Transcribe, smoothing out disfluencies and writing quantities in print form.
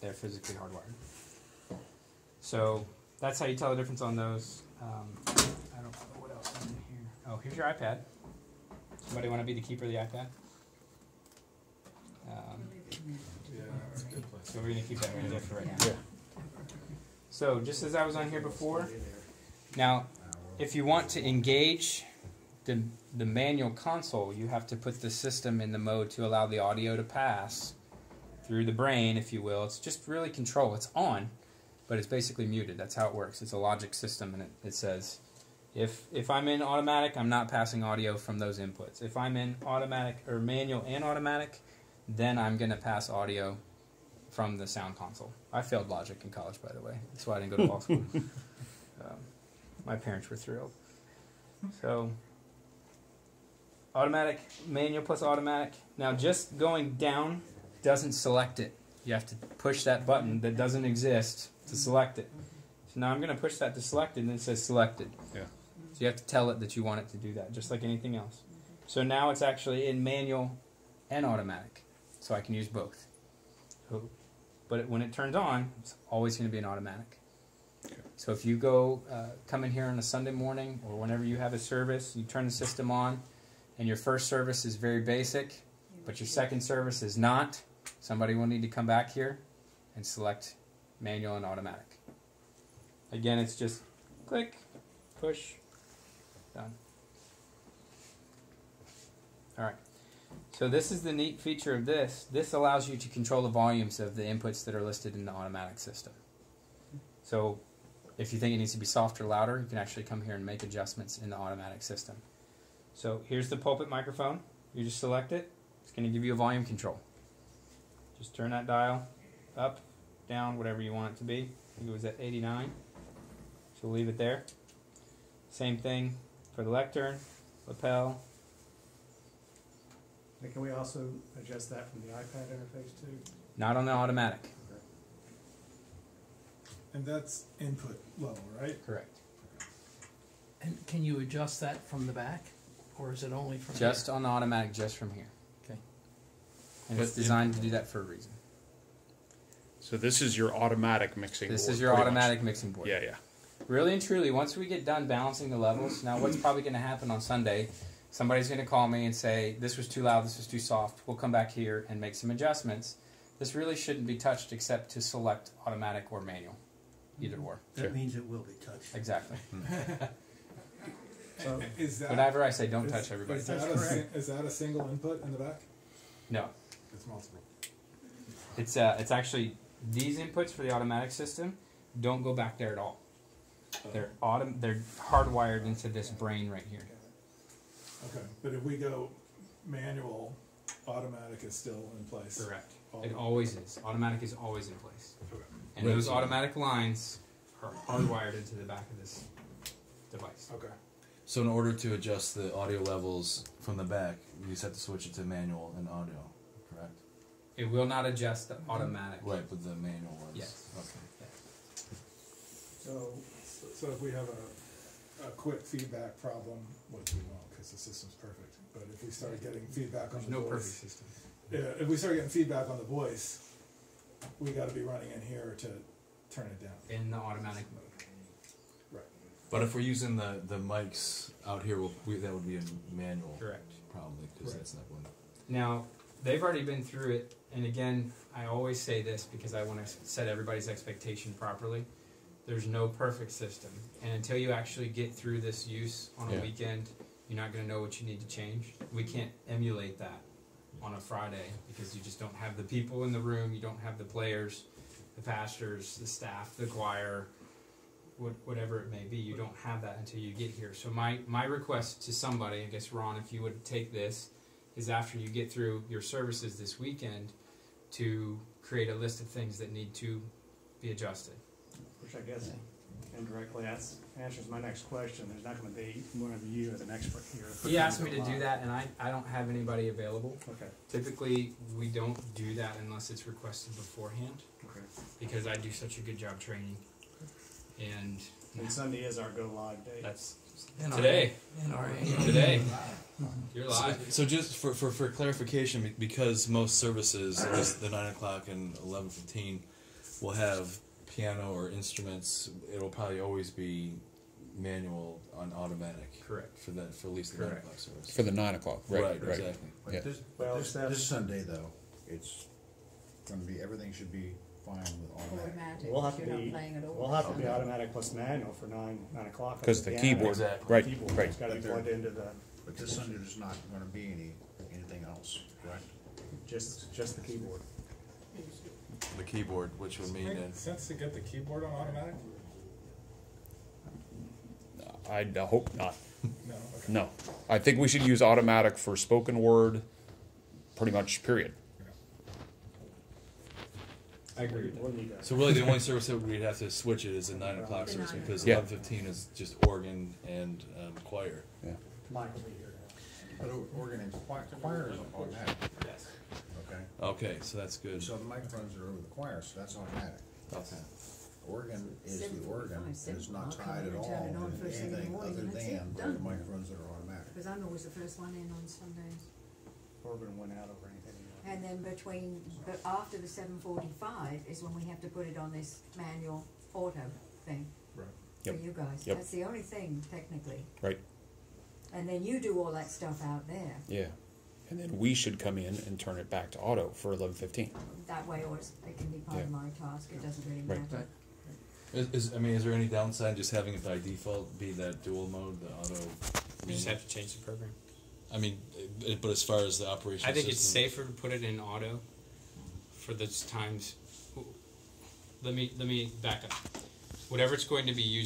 They're physically hardwired. So that's how you tell the difference on those. I don't know what else is in here. Oh, here's your iPad. Somebody want to be the keeper of the iPad? That's a good place. So we're going to keep that right there for right now. Yeah. So just as I was on here before, now if you want to engage the manual console, you have to put the system in the mode to allow the audio to pass through the brain, if you will. It's just really control. It's on, but it's basically muted. That's how it works. It's a logic system, and it says, if I'm in automatic, I'm not passing audio from those inputs. If I'm in automatic or manual and automatic, then I'm going to pass audio from the sound console. I failed logic in college, by the way. That's why I didn't go to law school. My parents were thrilled. So, automatic, manual plus automatic. Now, just going down doesn't select it. You have to push that button that doesn't exist to select it. So now I'm going to push that to select it, and it says selected. Yeah. So you have to tell it that you want it to do that, just like anything else. So now it's actually in manual and automatic. So I can use both. So, but when it turns on, it's always going to be an automatic. Okay. So if you go come in here on a Sunday morning or whenever you have a service, you turn the system on, and your first service is very basic, but your second service is not, somebody will need to come back here and select manual and automatic. Again, it's just click, push, done. All right. So this is the neat feature of this. This allows you to control the volumes of the inputs that are listed in the automatic system. So if you think it needs to be softer or louder, you can actually come here and make adjustments in the automatic system. So here's the pulpit microphone. You just select it. It's going to give you a volume control. Just turn that dial up, down, whatever you want it to be. I think it was at 89. So we'll leave it there. Same thing for the lectern, lapel. And can we also adjust that from the iPad interface too? Not on the automatic. Okay. And that's input level, right? Correct. And can you adjust that from the back, or is it only from Just here? on the automatic, just from here. Okay. And it's designed to do that for a reason. So this is your automatic mixing board. This is your pretty automatic much. mixing board. Yeah, yeah. Really and truly, once we get done balancing the levels, now what's probably going to happen on Sunday, somebody's going to call me and say, this was too loud, this was too soft. We'll come back here and make some adjustments. This really shouldn't be touched except to select automatic or manual. Either or. That Sure. means it will be touched. Exactly. So is that Whatever I say, don't touch everybody. Is that, is that a single input in the back? No. It's multiple. It's actually, these inputs for the automatic system don't go back there at all. They're hardwired into this brain right here. Okay, but if we go manual, automatic is still in place. Correct. It always is. Automatic is always in place. Okay. And those automatic lines are hardwired into the back of this device. Okay. So in order to adjust the audio levels from the back, you just have to switch it to manual and audio, correct? It will not adjust the automatic. Right, but the manual ones. Yes. Okay. So if we have a quick feedback problem, which we won't because the system's perfect, but if we start getting feedback on There's the no voice, perfect system. yeah, if we start getting feedback on the voice, we got to be running in here to turn it down. In the automatic mode. Right. But if we're using the mics out here, that would be a manual. Correct. Probably, because Right. that's not one. Now, they've already been through it, and again, I always say this because I want to set everybody's expectation properly. There's no perfect system, and until you actually get through this use on a weekend, you're not going to know what you need to change. We can't emulate that on a Friday because you just don't have the people in the room, you don't have the players, the pastors, the staff, the choir, whatever it may be. You don't have that until you get here. So my request to somebody, I guess Ron, if you would take this, is after you get through your services this weekend to create a list of things that need to be adjusted. Which I guess indirectly answers my next question. There's not going to be one of you as an expert here. He asked me to do that, and I don't have anybody available. Okay. Typically, we don't do that unless it's requested beforehand Okay. because I do such a good job training. And Sunday is our go live day. that's NRA. today. NRA. Today. You're live. So just for clarification, because most services, at least the 9 o'clock and 11:15, will have piano or instruments, it'll probably always be manual on automatic. Correct. For that, for at least the 9 o'clock service. For the 9 o'clock, right? Exactly. Yeah. Well, This Sunday though, it's gonna be, everything should be fine with automatic. Automatic, we'll have to you're be, not playing at all. we'll have to be automatic plus manual for 9 o'clock. 'Cause the piano. keyboard, Exactly. right, Keyboard, right. it's gotta be But they're- plugged into the, But this Sunday, there's not gonna be anything else, correct? just the keyboard. The keyboard, which would mean Make sense to get the keyboard on automatic? I hope not. No, okay. No. I think we should use automatic for spoken word, pretty much, period. I agree with that. We'll need that. So really, the only service that we'd have to switch it is the 9 o'clock The service 9 because Yeah. 11:15 is just organ and choir. Mike will be here. But organ and choir is automatic, Yes. okay? Okay, so that's good. So the microphones are over the choir, so that's automatic. Okay. Organ is the 7:45, organ, and it's not I'll come tied in at and all turn it on to first thing in the anything morning other and that's it, than the done. microphones that are automatic. Because I'm always the first one in on Sundays. Organ went out over anything. And then but after the 7:45 is when we have to put it on this manual auto thing. Right. For Yep. you guys. Yep. That's the only thing technically. Right. And then you do all that stuff out there. Yeah. And then we should come in and turn it back to auto for 11:15. That way, or it can be part of Yeah. my task. It doesn't really Right. matter. Is there any downside just having it by default be that dual mode, the auto? You just have to change the program. I mean, but as far as the operation, I think it's system- safer to put it in auto for those times. Let me back up. Whatever it's going to be used